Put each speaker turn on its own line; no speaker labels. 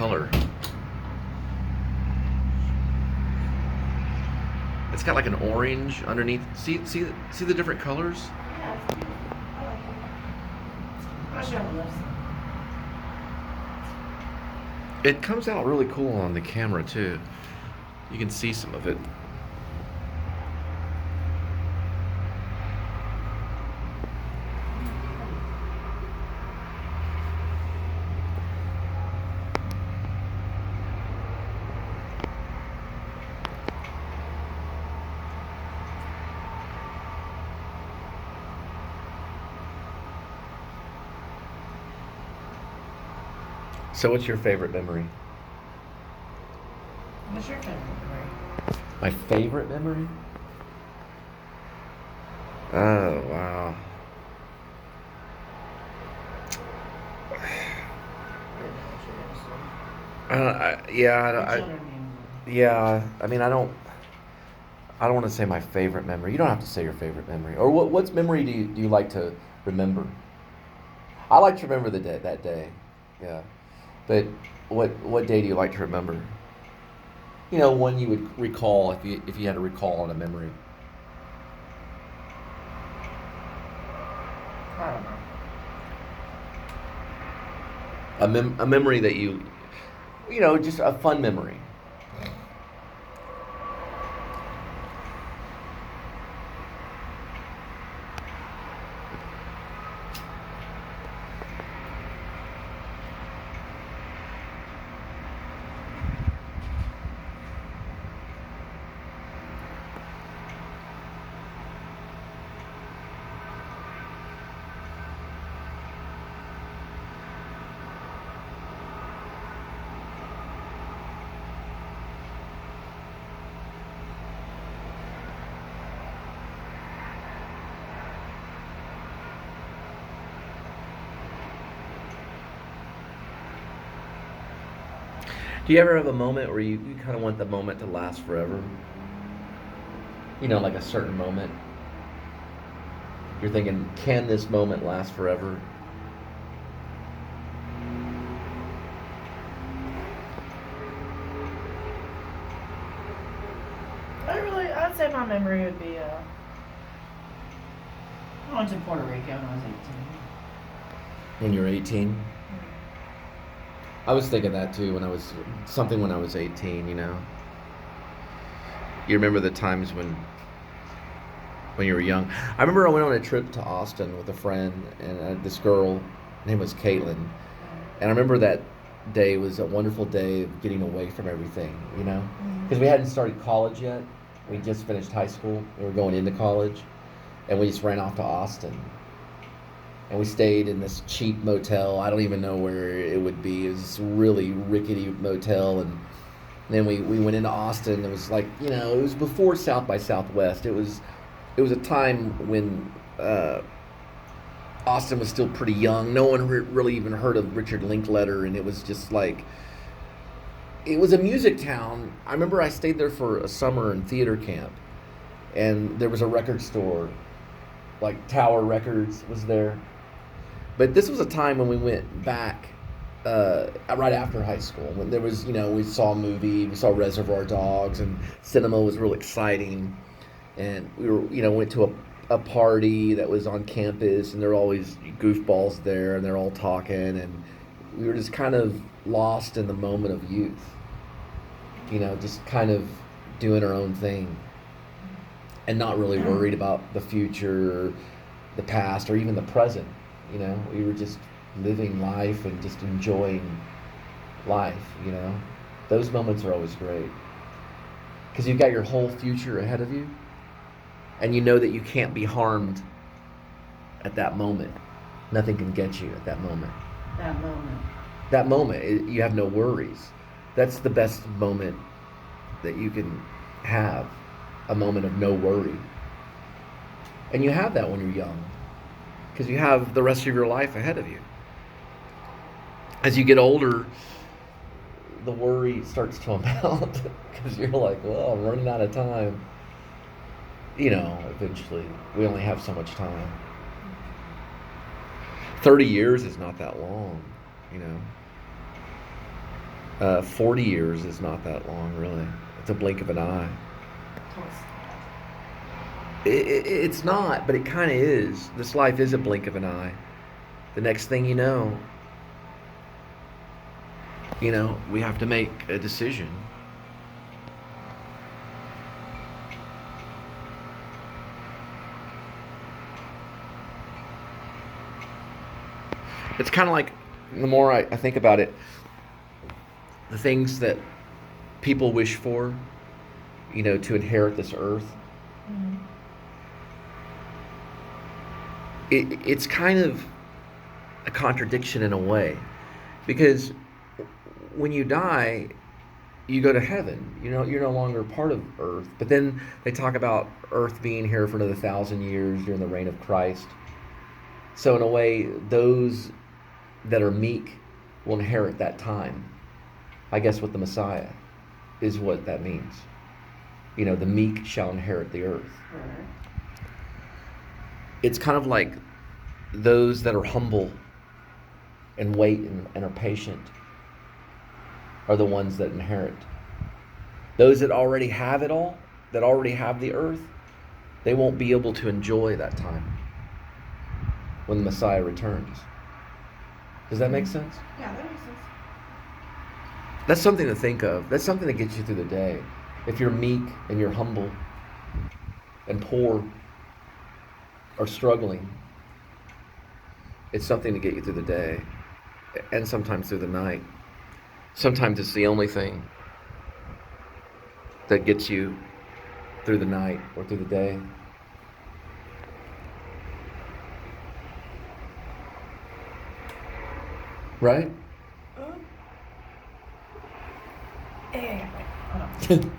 color. It's got like an orange underneath. See the different colors?
Yeah, it's beautiful. I like it. I'll show the lips.
It comes out really cool on the camera too. You can see some of it. So what's your favorite memory?
What's your favorite memory?
My favorite memory? Oh, wow. Yeah, I mean, I don't want to say my favorite memory. You don't have to say your favorite memory. Or what's memory do you like to remember? I like to remember that day. Yeah. But what day do you like to remember? You know, one you would recall if you had to recall on a memory.
I don't know.
A memory that you know, just a fun memory. Do you ever have a moment where you kind of want the moment to last forever? You know, like a certain moment. You're thinking, can this moment last forever?
I'd say my memory would be, I went to Puerto Rico when I was 18.
When you're 18? I was thinking that too when I was 18, you know. You remember the times when you were young. I remember I went on a trip to Austin with a friend and this girl, her name was Caitlin. And I remember that day was a wonderful day of getting away from everything, you know. Because we hadn't started college yet. We just finished high school. We were going into college. And we just ran off to Austin. And we stayed in this cheap motel. I don't even know where it would be. It was this really rickety motel. And then we went into Austin. It was like, you know, it was before South by Southwest. It was a time when Austin was still pretty young. No one really even heard of Richard Linklater. And it was just like, it was a music town. I remember I stayed there for a summer in theater camp. And there was a record store. Like Tower Records was there. But this was a time when we went back right after high school, when there was, you know, we saw a movie, we saw Reservoir Dogs, and cinema was real exciting. And we were, you know, went to a party that was on campus, and there were always goofballs there, and they're all talking, and we were just kind of lost in the moment of youth. You know, just kind of doing our own thing, and not really worried about the future, or the past, or even the present. You know, we were just living life and just enjoying life, you know. Those moments are always great. Because you've got your whole future ahead of you, and you know that you can't be harmed at that moment. Nothing can get you at that moment. That moment, you have no worries. That's the best moment that you can have, a moment of no worry. And you have that when you're young, because you have the rest of your life ahead of you. As you get older, the worry starts to amount, because you're like, well, I'm running out of time. You know, eventually, we only have so much time. 30 years is not that long, you know. 40 years is not that long, really. It's a blink of an eye. It's not, but it kind of is. This life is a blink of an eye. The next thing you know, we have to make a decision. It's kind of like, the more I think about it, the things that people wish for, you know, to inherit this earth,
Mm-hmm.
it's kind of a contradiction in a way, because when you die, you go to heaven. You know, you're no longer part of earth. But then they talk about earth being here for another 1,000 years during the reign of Christ. So in a way, those that are meek will inherit that time. I guess with the Messiah is what that means. You know, the meek shall inherit the earth.
Right.
It's kind of like those that are humble and wait and are patient are the ones that inherit. Those that already have it all, that already have the earth, they won't be able to enjoy that time when the Messiah returns. Does that make sense?
Yeah, that makes sense.
That's something to think of. That's something that gets you through the day. If you're meek and you're humble and poor or struggling, it's something to get you through the day and sometimes through the night. Sometimes it's the only thing that gets you through the night or through the day. Right?
Yeah, wait, hold on.